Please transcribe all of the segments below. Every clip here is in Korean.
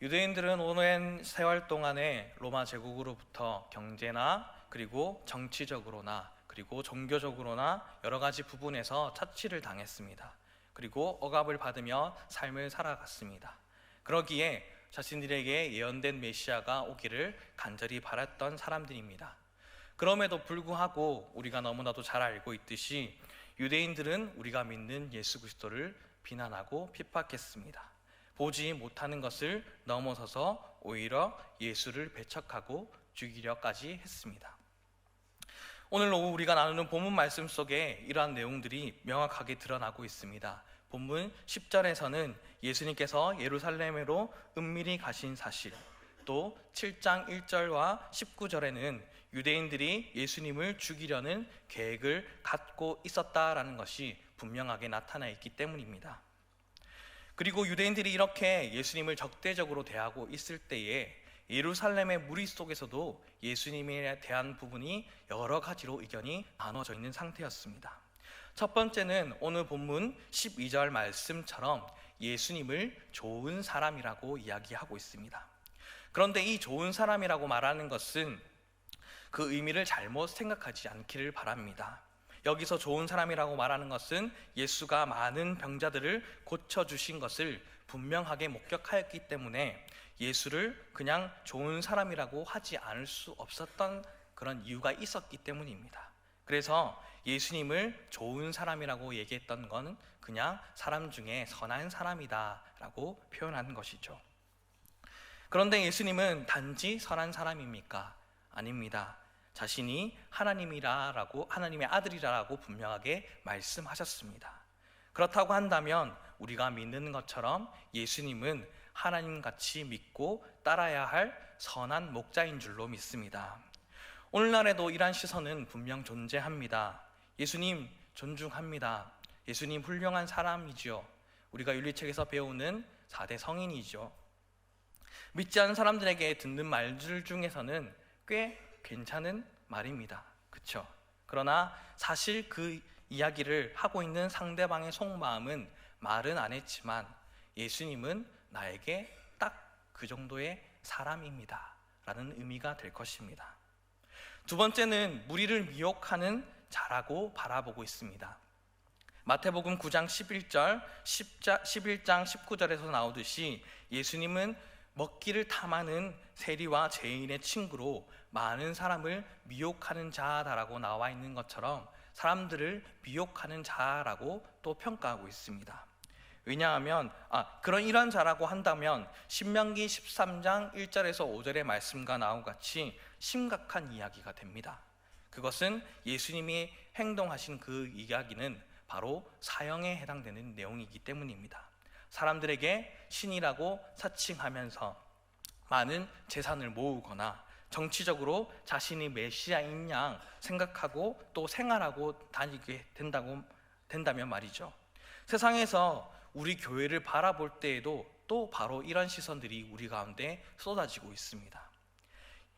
유대인들은 오랜 세월 동안에 로마 제국으로부터 경제나 그리고 정치적으로나 그리고 종교적으로나 여러 가지 부분에서 착취를 당했습니다. 그리고 억압을 받으며 삶을 살아갔습니다. 그러기에 자신들에게 예언된 메시아가 오기를 간절히 바랐던 사람들입니다. 그럼에도 불구하고 우리가 너무나도 잘 알고 있듯이 유대인들은 우리가 믿는 예수 그리스도를 비난하고 핍박했습니다. 보지 못하는 것을 넘어서서 오히려 예수를 배척하고 죽이려까지 했습니다. 오늘 오후 우리가 나누는 본문 말씀 속에 이러한 내용들이 명확하게 드러나고 있습니다. 본문 10절에서는 예수님께서 예루살렘으로 은밀히 가신 사실, 또 7장 1절과 19절에는 유대인들이 예수님을 죽이려는 계획을 갖고 있었다라는 것이 분명하게 나타나 있기 때문입니다. 그리고 유대인들이 이렇게 예수님을 적대적으로 대하고 있을 때에 예루살렘의 무리 속에서도 예수님에 대한 부분이 여러 가지로 의견이 나눠져 있는 상태였습니다. 첫 번째는 오늘 본문 12절 말씀처럼 예수님을 좋은 사람이라고 이야기하고 있습니다. 그런데 이 좋은 사람이라고 말하는 것은 그 의미를 잘못 생각하지 않기를 바랍니다. 여기서 좋은 사람이라고 말하는 것은 예수가 많은 병자들을 고쳐주신 것을 분명하게 목격하였기 때문에 예수를 그냥 좋은 사람이라고 하지 않을 수 없었던 그런 이유가 있었기 때문입니다. 그래서 예수님을 좋은 사람이라고 얘기했던 건 그냥 사람 중에 선한 사람이다 라고 표현하는 것이죠. 그런데 예수님은 단지 선한 사람입니까? 아닙니다. 자신이 하나님의 아들이라고 분명하게 말씀하셨습니다. 그렇다고 한다면 우리가 믿는 것처럼 예수님은 하나님같이 믿고 따라야 할 선한 목자인 줄로 믿습니다. 오늘날에도 이러한 시선은 분명 존재합니다. 예수님 존중합니다. 예수님 훌륭한 사람이죠. 우리가 윤리책에서 배우는 4대 성인이죠. 믿지 않는 사람들에게 듣는 말들 중에서는 꽤 괜찮은 말입니다. 그렇죠? 그러나 사실 그 이야기를 하고 있는 상대방의 속마음은 말은 안 했지만 예수님은 나에게 딱 그 정도의 사람입니다 라는 의미가 될 것입니다. 두 번째는 무리를 미혹하는 자라고 바라보고 있습니다. 마태복음 9장 11절, 11장 19절에서 나오듯이 예수님은 먹기를 탐하는 세리와 죄인의 친구로 많은 사람을 미혹하는 자다라고 나와 있는 것처럼 사람들을 미혹하는 자라고 또 평가하고 있습니다. 왜냐하면 이런 자라고 한다면 신명기 13장 1절에서 5절의 말씀과 나온 같이 심각한 이야기가 됩니다. 그것은 예수님이 행동하신 그 이야기는 바로 사형에 해당되는 내용이기 때문입니다. 사람들에게 신이라고 사칭하면서 많은 재산을 모으거나 정치적으로 자신이 메시아인 양 생각하고 또 생활하고 다니게 된다면 말이죠. 세상에서 우리 교회를 바라볼 때에도 또 바로 이런 시선들이 우리 가운데 쏟아지고 있습니다.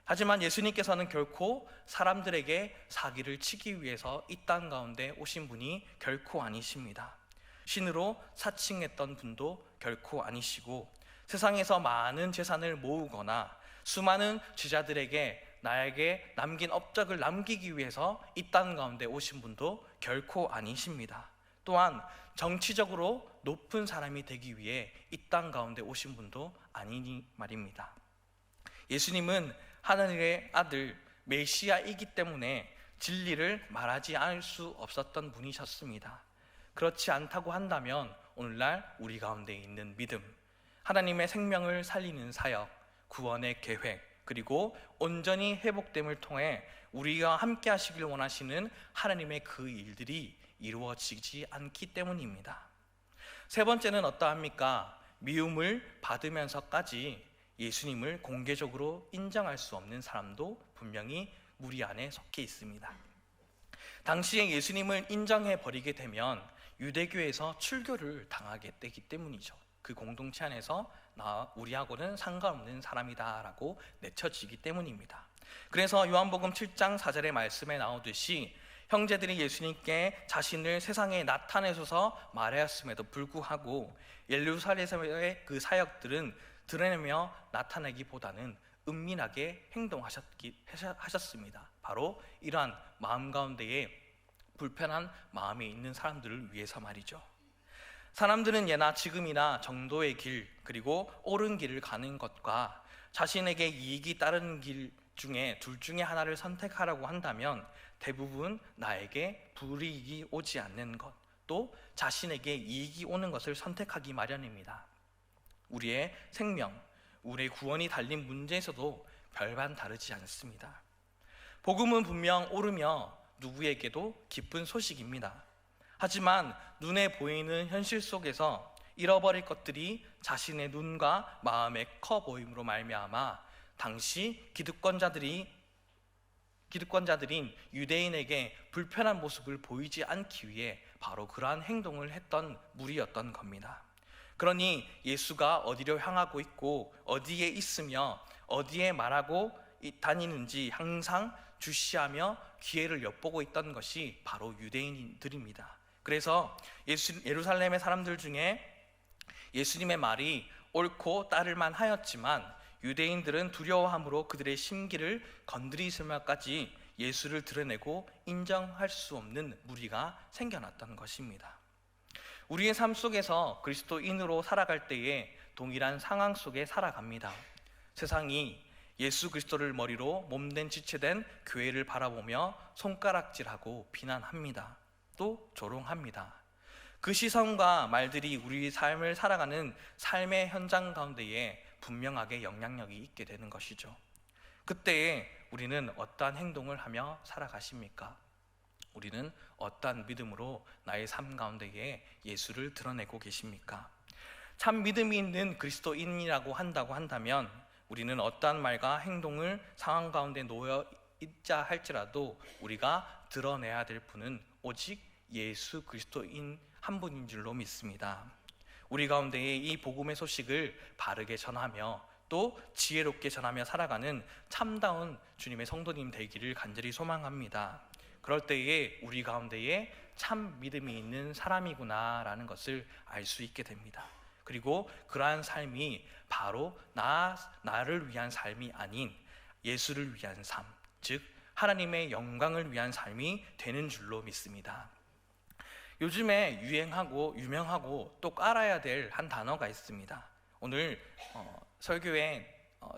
하지만 예수님께서는 결코 사람들에게 사기를 치기 위해서 이 땅 가운데 오신 분이 결코 아니십니다. 신으로 사칭했던 분도 결코 아니시고 세상에서 많은 재산을 모으거나 수많은 제자들에게 나에게 남긴 업적을 남기기 위해서 이 땅 가운데 오신 분도 결코 아니십니다. 또한 정치적으로 높은 사람이 되기 위해 이 땅 가운데 오신 분도 아니니 말입니다. 예수님은 하나님의 아들 메시아이기 때문에 진리를 말하지 않을 수 없었던 분이셨습니다. 그렇지 않다고 한다면 오늘날 우리 가운데 있는 믿음, 하나님의 생명을 살리는 사역, 구원의 계획, 그리고 온전히 회복됨을 통해 우리가 함께 하시길 원하시는 하나님의 그 일들이 이루어지지 않기 때문입니다. 세 번째는 어떠합니까? 미움을 받으면서까지 예수님을 공개적으로 인정할 수 없는 사람도 분명히 무리 안에 속해 있습니다. 당시에 예수님을 인정해 버리게 되면 유대교에서 출교를 당하게 되기 때문이죠. 그 공동체 안에서 우리하고는 상관없는 사람이다 라고 내쳐지기 때문입니다. 그래서 요한복음 7장 4절의 말씀에 나오듯이 형제들이 예수님께 자신을 세상에 나타내셔서 말하였음에도 불구하고 예루살렘의 그 사역들은 드러내며 나타내기보다는 은밀하게 행동하셨습니다. 바로 이러한 마음 가운데에 불편한 마음에 있는 사람들을 위해서 말이죠. 사람들은 예나 지금이나 정도의 길, 그리고 옳은 길을 가는 것과 자신에게 이익이 따르는 길 중에 둘 중에 하나를 선택하라고 한다면 대부분 나에게 불이익이 오지 않는 것, 또 자신에게 이익이 오는 것을 선택하기 마련입니다. 우리의 생명, 우리의 구원이 달린 문제에서도 별반 다르지 않습니다. 복음은 분명 옳으며 누구에게도 기쁜 소식입니다. 하지만 눈에 보이는 현실 속에서 잃어버릴 것들이 자신의 눈과 마음에 커 보임으로 말미암아 당시 기득권자들인 유대인에게 불편한 모습을 보이지 않기 위해 바로 그러한 행동을 했던 무리였던 겁니다. 그러니 예수가 어디로 향하고 있고 어디에 있으며 어디에 말하고 다니는지 항상 주시하며 기회를 엿보고 있던 것이 바로 유대인들입니다. 그래서 예루살렘의 사람들 중에 예수님의 말이 옳고 따를만 하였지만 유대인들은 두려워함으로 그들의 심기를 건드리실 만까지 예수를 드러내고 인정할 수 없는 무리가 생겨났던 것입니다. 우리의 삶 속에서 그리스도인으로 살아갈 때에 동일한 상황 속에 살아갑니다. 세상이 예수 그리스도를 머리로 몸된 지체된 교회를 바라보며 손가락질하고 비난합니다. 또 조롱합니다. 그 시선과 말들이 우리 삶을 살아가는 삶의 현장 가운데에 분명하게 영향력이 있게 되는 것이죠. 그때에 우리는 어떠한 행동을 하며 살아가십니까? 우리는 어떠한 믿음으로 나의 삶 가운데에 예수를 드러내고 계십니까? 참 믿음이 있는 그리스도인이라고 한다면 우리는 어떠한 말과 행동을 상황 가운데 놓여 있자 할지라도 우리가 드러내야 될 분은 오직 예수 그리스도인 한 분인 줄로 믿습니다. 우리 가운데에 이 복음의 소식을 바르게 전하며 또 지혜롭게 전하며 살아가는 참다운 주님의 성도님 되기를 간절히 소망합니다. 그럴 때에 우리 가운데에 참 믿음이 있는 사람이구나라는 것을 알 수 있게 됩니다. 그리고 그러한 삶이 바로 나를 위한 삶이 아닌 예수를 위한 삶, 즉 하나님의 영광을 위한 삶이 되는 줄로 믿습니다. 요즘에 유행하고 유명하고 또 깔아야 될 한 단어가 있습니다. 오늘 설교의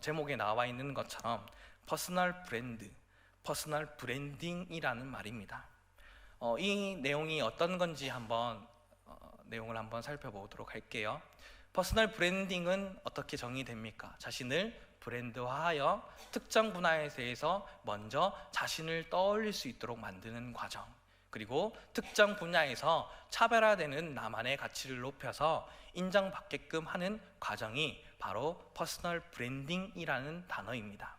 제목에 나와 있는 것처럼 퍼스널 브랜드, 퍼스널 브랜딩이라는 말입니다. 이 내용이 어떤 건지 내용을 한번 살펴보도록 할게요. 퍼스널 브랜딩은 어떻게 정의됩니까? 자신을 브랜드화하여 특정 분야에 대해서 먼저 자신을 떠올릴 수 있도록 만드는 과정, 그리고 특정 분야에서 차별화되는 나만의 가치를 높여서 인정받게끔 하는 과정이 바로 퍼스널 브랜딩이라는 단어입니다.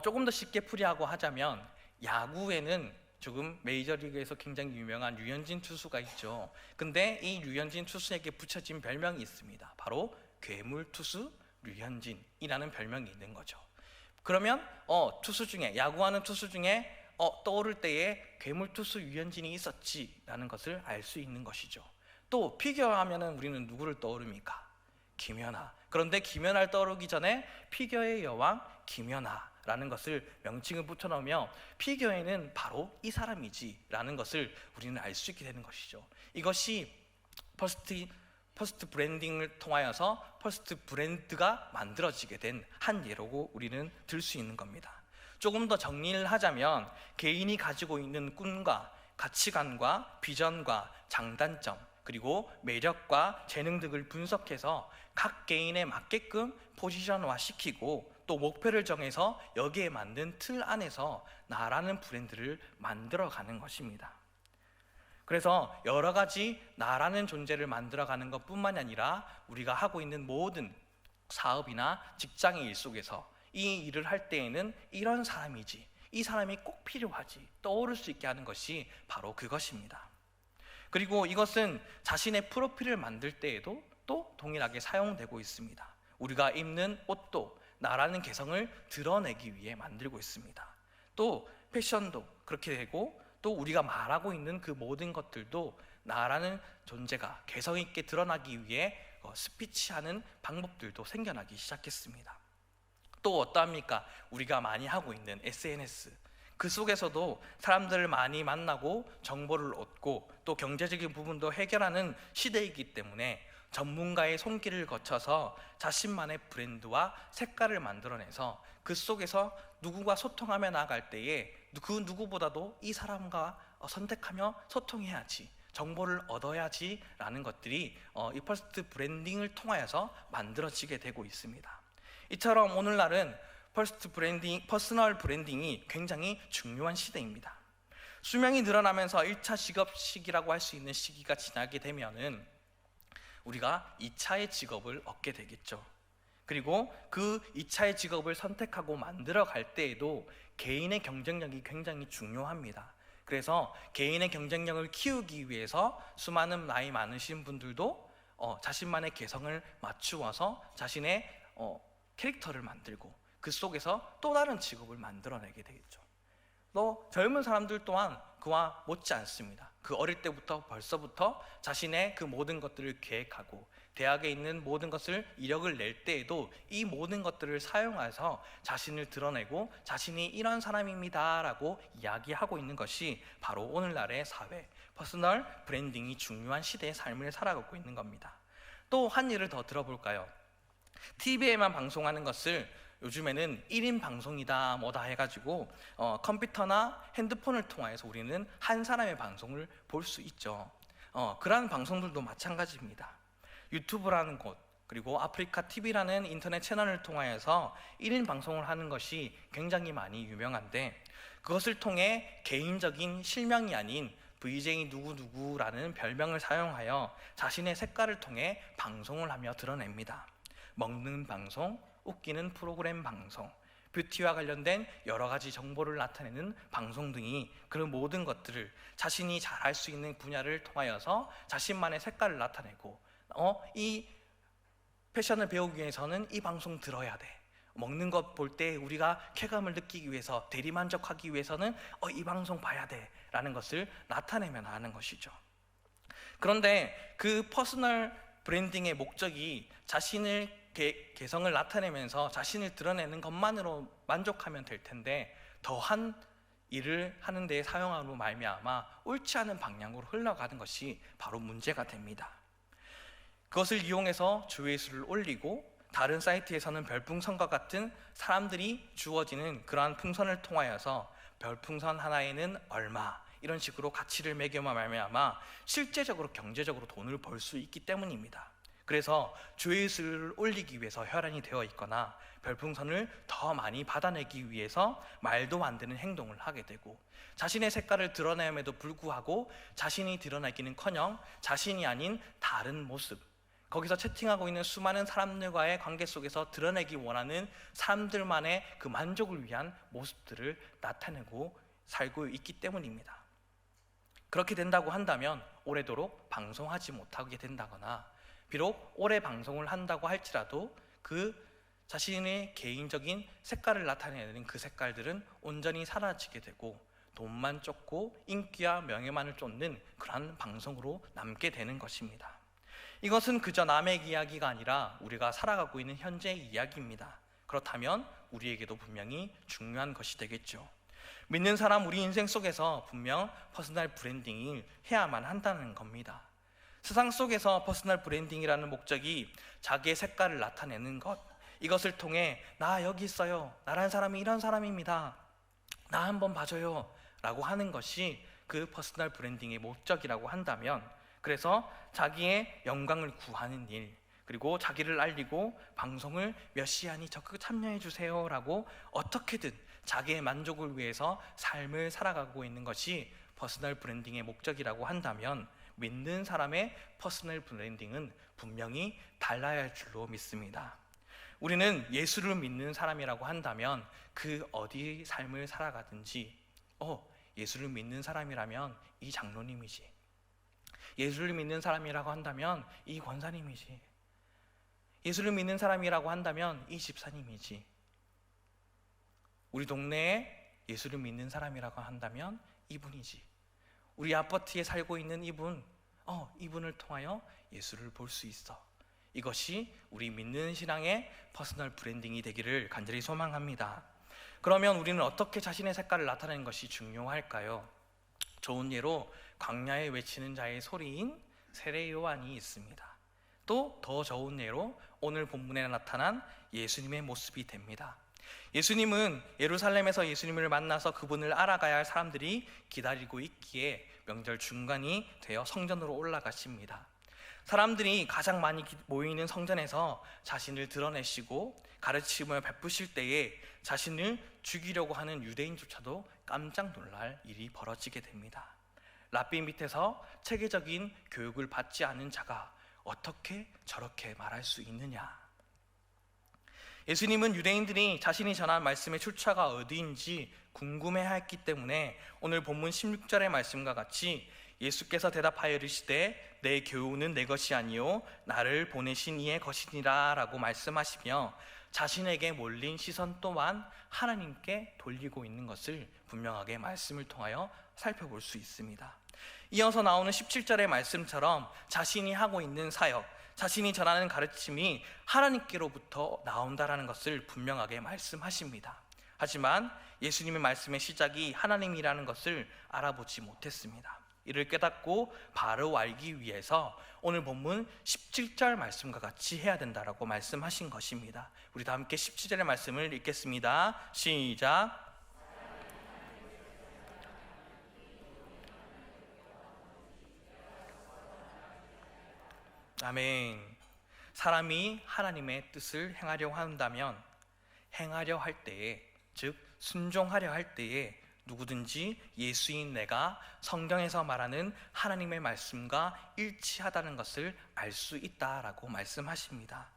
조금 더 쉽게 풀이하고 하자면 야구에는 조금 메이저리그에서 굉장히 유명한 류현진 투수가 있죠. 근데 이 류현진 투수에게 붙여진 별명이 있습니다. 바로 괴물투수 류현진이라는 별명이 있는 거죠. 그러면 야구하는 투수 중에 떠오를 때에 괴물투수 류현진이 있었지라는 것을 알 수 있는 것이죠. 또 피겨하면은 우리는 누구를 떠오릅니까? 김연아. 그런데 김연아를 떠오르기 전에 피겨의 여왕 김연아라는 것을 명칭을 붙여넣으며 피겨에는 바로 이 사람이지라는 것을 우리는 알 수 있게 되는 것이죠. 이것이 퍼스트 브랜딩을 통하여서 퍼스트 브랜드가 만들어지게 된 한 예로고 우리는 들 수 있는 겁니다. 조금 더 정리를 하자면 개인이 가지고 있는 꿈과 가치관과 비전과 장단점, 그리고 매력과 재능 등을 분석해서 각 개인에 맞게끔 포지션화 시키고 또 목표를 정해서 여기에 맞는 틀 안에서 나라는 브랜드를 만들어가는 것입니다. 그래서 여러 가지 나라는 존재를 만들어가는 것뿐만이 아니라 우리가 하고 있는 모든 사업이나 직장의 일 속에서 이 일을 할 때에는 이런 사람이지, 이 사람이 꼭 필요하지 떠오를 수 있게 하는 것이 바로 그것입니다. 그리고 이것은 자신의 프로필을 만들 때에도 또 동일하게 사용되고 있습니다. 우리가 입는 옷도 나라는 개성을 드러내기 위해 만들고 있습니다. 또 패션도 그렇게 되고 또 우리가 말하고 있는 그 모든 것들도 나라는 존재가 개성 있게 드러나기 위해 스피치하는 방법들도 생겨나기 시작했습니다. 또 어떠합니까? 우리가 많이 하고 있는 SNS, 그 속에서도 사람들을 많이 만나고 정보를 얻고 또 경제적인 부분도 해결하는 시대이기 때문에 전문가의 손길을 거쳐서 자신만의 브랜드와 색깔을 만들어내서 그 속에서 누구와 소통하며 나아갈 때에 그 누구보다도 이 사람과 선택하며 소통해야지, 정보를 얻어야지 라는 것들이 이 퍼스트 브랜딩을 통하여서 만들어지게 되고 있습니다. 이처럼 오늘날은 퍼스널 브랜딩이 굉장히 중요한 시대입니다. 수명이 늘어나면서 1차 직업 시기라고 할 수 있는 시기가 지나게 되면은 우리가 2차의 직업을 얻게 되겠죠. 그리고 그 2차의 직업을 선택하고 만들어 갈 때에도 개인의 경쟁력이 굉장히 중요합니다. 그래서 개인의 경쟁력을 키우기 위해서 수많은 나이 많으신 분들도 자신만의 개성을 맞추어서 자신의 캐릭터를 만들고 그 속에서 또 다른 직업을 만들어내게 되겠죠. 또 젊은 사람들 또한 그와 못지 않습니다. 그 어릴 때부터 벌써부터 자신의 그 모든 것들을 계획하고 대학에 있는 모든 것을 이력을 낼 때에도 이 모든 것들을 사용해서 자신을 드러내고 자신이 이런 사람입니다 라고 이야기하고 있는 것이 바로 오늘날의 사회, 퍼스널 브랜딩이 중요한 시대의 삶을 살아가고 있는 겁니다. 또 한 예를 더 들어볼까요? TV에만 방송하는 것을 요즘에는 1인 방송이다 뭐다 해가지고 컴퓨터나 핸드폰을 통해서 우리는 한 사람의 방송을 볼 수 있죠. 그러한 방송들도 마찬가지입니다. 유튜브라는 곳, 그리고 아프리카 TV라는 인터넷 채널을 통하여서 1인 방송을 하는 것이 굉장히 많이 유명한데, 그것을 통해 개인적인 실명이 아닌 VJ 누구누구라는 별명을 사용하여 자신의 색깔을 통해 방송을 하며 드러냅니다. 먹는 방송, 웃기는 프로그램 방송, 뷰티와 관련된 여러 가지 정보를 나타내는 방송 등이 그런 모든 것들을 자신이 잘할 수 있는 분야를 통하여서 자신만의 색깔을 나타내고 이 패션을 배우기 위해서는 이 방송 들어야 돼. 먹는 것 볼 때 우리가 쾌감을 느끼기 위해서, 대리만족하기 위해서는 이 방송 봐야 돼 라는 것을 나타내면 하는 것이죠. 그런데 그 퍼스널 브랜딩의 목적이 자신의 개성을 나타내면서 자신을 드러내는 것만으로 만족하면 될 텐데, 더한 일을 하는 데 사용함으로 말미암아 옳지 않은 방향으로 흘러가는 것이 바로 문제가 됩니다. 그것을 이용해서 조회수를 올리고 다른 사이트에서는 별풍선과 같은 사람들이 주어지는 그러한 풍선을 통하여서 별풍선 하나에는 얼마 이런 식으로 가치를 매겨만 말미암아 실제적으로 경제적으로 돈을 벌 수 있기 때문입니다. 그래서 조회수를 올리기 위해서 혈안이 되어 있거나 별풍선을 더 많이 받아내기 위해서 말도 안 되는 행동을 하게 되고, 자신의 색깔을 드러냄에도 불구하고 자신이 드러나기는커녕 자신이 아닌 다른 모습, 거기서 채팅하고 있는 수많은 사람들과의 관계 속에서 드러내기 원하는 사람들만의 그 만족을 위한 모습들을 나타내고 살고 있기 때문입니다. 그렇게 된다고 한다면 오래도록 방송하지 못하게 된다거나, 비록 오래 방송을 한다고 할지라도 그 자신의 개인적인 색깔을 나타내는 그 색깔들은 온전히 사라지게 되고 돈만 쫓고 인기와 명예만을 쫓는 그러한 방송으로 남게 되는 것입니다. 이것은 그저 남의 이야기가 아니라 우리가 살아가고 있는 현재의 이야기입니다. 그렇다면 우리에게도 분명히 중요한 것이 되겠죠. 믿는 사람 우리 인생 속에서 분명 퍼스널 브랜딩을 해야만 한다는 겁니다. 세상 속에서 퍼스널 브랜딩이라는 목적이 자기의 색깔을 나타내는 것, 이것을 통해 나 여기 있어요, 나라는 사람이 이런 사람입니다, 나 한번 봐줘요 라고 하는 것이 그 퍼스널 브랜딩의 목적이라고 한다면, 그래서 자기의 영광을 구하는 일, 그리고 자기를 알리고 방송을 몇 시하니 적극 참여해 주세요 라고 어떻게든 자기의 만족을 위해서 삶을 살아가고 있는 것이 퍼스널 브랜딩의 목적이라고 한다면, 믿는 사람의 퍼스널 브랜딩은 분명히 달라야 할 줄로 믿습니다. 우리는 예수를 믿는 사람이라고 한다면 그 어디 삶을 살아가든지 예수를 믿는 사람이라면 이 장로님이지, 예수를 믿는 사람이라고 한다면 이 권사님이지, 예수를 믿는 사람이라고 한다면 이 집사님이지, 우리 동네에 예수를 믿는 사람이라고 한다면 이분이지, 우리 아파트에 살고 있는 이분, 이분을 통하여 예수를 볼 수 있어, 이것이 우리 믿는 신앙의 퍼스널 브랜딩이 되기를 간절히 소망합니다. 그러면 우리는 어떻게 자신의 색깔을 나타내는 것이 중요할까요? 좋은 예로 광야에 외치는 자의 소리인 세례 요한이 있습니다. 또 더 좋은 예로 오늘 본문에 나타난 예수님의 모습이 됩니다. 예수님은 예루살렘에서 예수님을 만나서 그분을 알아가야 할 사람들이 기다리고 있기에 명절 중간이 되어 성전으로 올라가십니다. 사람들이 가장 많이 모이는 성전에서 자신을 드러내시고 가르침을 베푸실 때에 자신을 죽이려고 하는 유대인조차도 깜짝 놀랄 일이 벌어지게 됩니다. 랍비 밑에서 체계적인 교육을 받지 않은 자가 어떻게 저렇게 말할 수 있느냐? 예수님은 유대인들이 자신이 전한 말씀의 출처가 어디인지 궁금해했기 때문에 오늘 본문 16절의 말씀과 같이 예수께서 대답하여 이르시되 내 교훈은 내 것이 아니요 나를 보내신 이의 것이니라 라고 말씀하시며 자신에게 몰린 시선 또한 하나님께 돌리고 있는 것을 분명하게 말씀을 통하여 살펴볼 수 있습니다. 이어서 나오는 17절의 말씀처럼 자신이 하고 있는 사역, 자신이 전하는 가르침이 하나님께로부터 나온다라는 것을 분명하게 말씀하십니다. 하지만 예수님의 말씀의 시작이 하나님이라는 것을 알아보지 못했습니다. 이를 깨닫고 바로 알기 위해서 오늘 본문 17절 말씀과 같이 해야 된다라고 말씀하신 것입니다. 우리 다 함께 17절의 말씀을 읽겠습니다. 시작. 아멘. 사람이 하나님의 뜻을 행하려 한다면 행하려 할 때에, 즉 순종하려 할 때에 누구든지 예수인 내가 성경에서 말하는 하나님의 말씀과 일치하다는 것을 알 수 있다라고 말씀하십니다.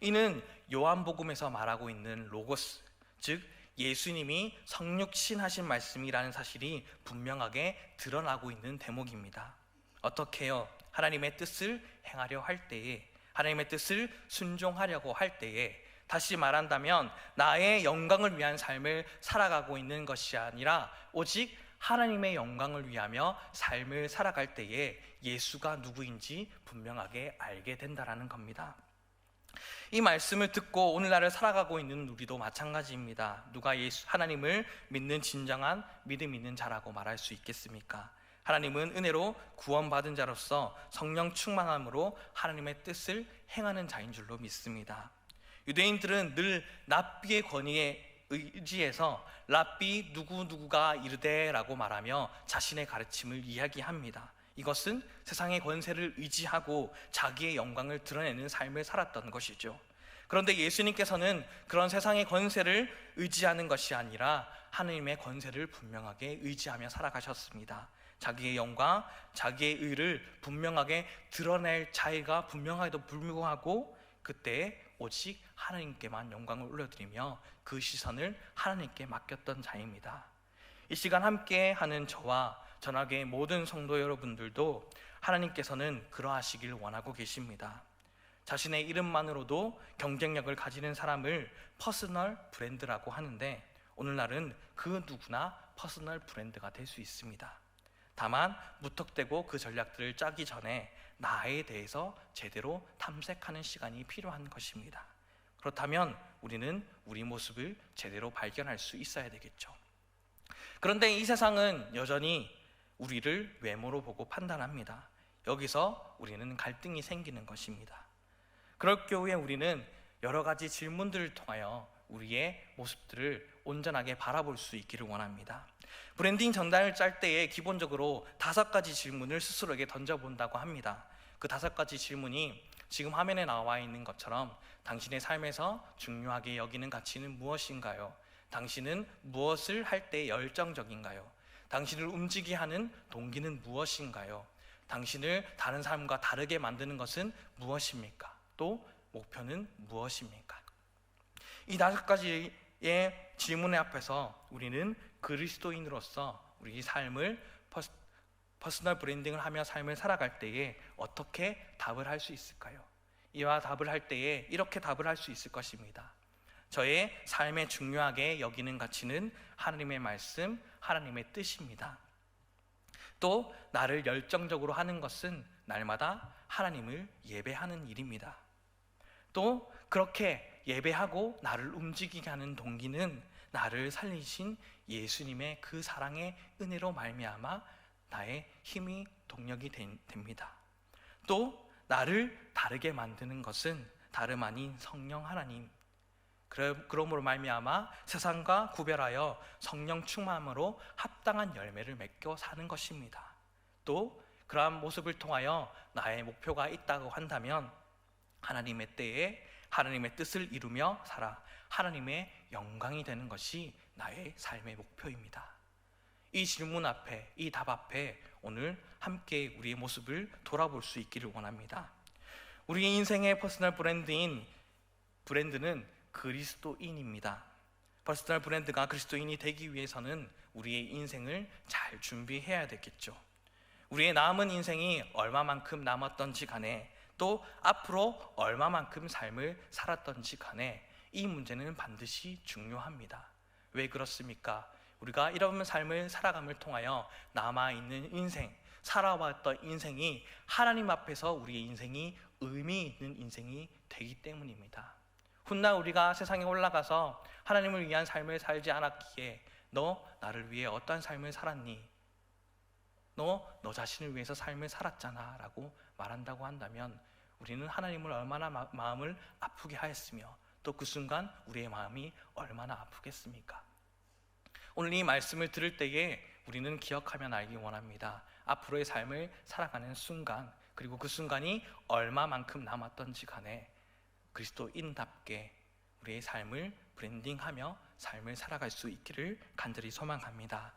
이는 요한복음에서 말하고 있는 로고스, 즉 예수님이 성육신하신 말씀이라는 사실이 분명하게 드러나고 있는 대목입니다. 어떻게요? 하나님의 뜻을 행하려 할 때에, 하나님의 뜻을 순종하려고 할 때에, 다시 말한다면 나의 영광을 위한 삶을 살아가고 있는 것이 아니라 오직 하나님의 영광을 위하며 삶을 살아갈 때에 예수가 누구인지 분명하게 알게 된다라는 겁니다. 이 말씀을 듣고 오늘날을 살아가고 있는 우리도 마찬가지입니다. 누가 하나님을 믿는 진정한 믿음 있는 자라고 말할 수 있겠습니까? 하나님은 은혜로 구원받은 자로서 성령 충만함으로 하나님의 뜻을 행하는 자인 줄로 믿습니다. 유대인들은 늘 랍비의 권위에 의지해서 랍비 누구누구가 이르되 라고 말하며 자신의 가르침을 이야기합니다. 이것은 세상의 권세를 의지하고 자기의 영광을 드러내는 삶을 살았던 것이죠. 그런데 예수님께서는 그런 세상의 권세를 의지하는 것이 아니라 하나님의 권세를 분명하게 의지하며 살아가셨습니다. 자기의 영광, 자기의 의를 분명하게 드러낼 자기가 분명하게도 불구하고 그때 오직 하나님께만 영광을 올려드리며 그 시선을 하나님께 맡겼던 자입니다. 이 시간 함께 하는 저와 전하계의 모든 성도 여러분들도 하나님께서는 그러하시길 원하고 계십니다. 자신의 이름만으로도 경쟁력을 가지는 사람을 퍼스널 브랜드라고 하는데 오늘날은 그 누구나 퍼스널 브랜드가 될 수 있습니다. 다만 무턱대고 그 전략들을 짜기 전에 나에 대해서 제대로 탐색하는 시간이 필요한 것입니다. 그렇다면 우리는 우리 모습을 제대로 발견할 수 있어야 되겠죠. 그런데 이 세상은 여전히 우리를 외모로 보고 판단합니다. 여기서 우리는 갈등이 생기는 것입니다. 그럴 경우에 우리는 여러 가지 질문들을 통하여 우리의 모습들을 온전하게 바라볼 수 있기를 원합니다. 브랜딩 전단을 짤 때에 기본적으로 5가지 질문을 스스로에게 던져본다고 합니다. 그 5가지 질문이 지금 화면에 나와 있는 것처럼 당신의 삶에서 중요하게 여기는 가치는 무엇인가요? 당신은 무엇을 할 때 열정적인가요? 당신을 움직이게 하는 동기는 무엇인가요? 당신을 다른 사람과 다르게 만드는 것은 무엇입니까? 또 목표는 무엇입니까? 이 5가지의 질문의 앞에서 우리는 그리스도인으로서 우리 삶을 퍼스널 브랜딩을 하며 삶을 살아갈 때에 어떻게 답을 할 수 있을까요? 이와 답을 할 때에 이렇게 답을 할 수 있을 것입니다. 저의 삶에 중요하게 여기는 가치는 하나님의 말씀, 하나님의 뜻입니다. 또 나를 열정적으로 하는 것은 날마다 하나님을 예배하는 일입니다. 또 그렇게 예배하고 나를 움직이게 하는 동기는 나를 살리신 예수님의 그 사랑의 은혜로 말미암아 나의 힘이 동력이 됩니다. 또 나를 다르게 만드는 것은 다름 아닌 성령 하나님, 그러므로 말미암아 세상과 구별하여 성령 충만함으로 합당한 열매를 맺고 사는 것입니다. 또 그러한 모습을 통하여 나의 목표가 있다고 한다면 하나님의 때에 하나님의 뜻을 이루며 살아 하나님의 영광이 되는 것이 나의 삶의 목표입니다. 이 질문 앞에, 이 답 앞에 오늘 함께 우리의 모습을 돌아볼 수 있기를 원합니다. 우리의 인생의 퍼스널 브랜드는 그리스도인입니다. 퍼스널 브랜드가 그리스도인이 되기 위해서는 우리의 인생을 잘 준비해야 되겠죠. 우리의 남은 인생이 얼마만큼 남았던지 간에, 또 앞으로 얼마만큼 삶을 살았던지 간에 이 문제는 반드시 중요합니다. 왜 그렇습니까? 우리가 이런 삶을 살아감을 통하여 남아있는 인생, 살아왔던 인생이 하나님 앞에서 우리의 인생이 의미 있는 인생이 되기 때문입니다. 훗날 우리가 세상에 올라가서 하나님을 위한 삶을 살지 않았기에 너 나를 위해 어떤 삶을 살았니? 너 자신을 위해서 삶을 살았잖아 라고 말한다고 한다면 우리는 하나님을 얼마나 마음을 아프게 하였으며 또 그 순간 우리의 마음이 얼마나 아프겠습니까? 오늘 이 말씀을 들을 때에 우리는 기억하며 알기 원합니다. 앞으로의 삶을 살아가는 순간, 그리고 그 순간이 얼마만큼 남았던지 간에 그리스도인답게 우리의 삶을 브랜딩하며 삶을 살아갈 수 있기를 간절히 소망합니다.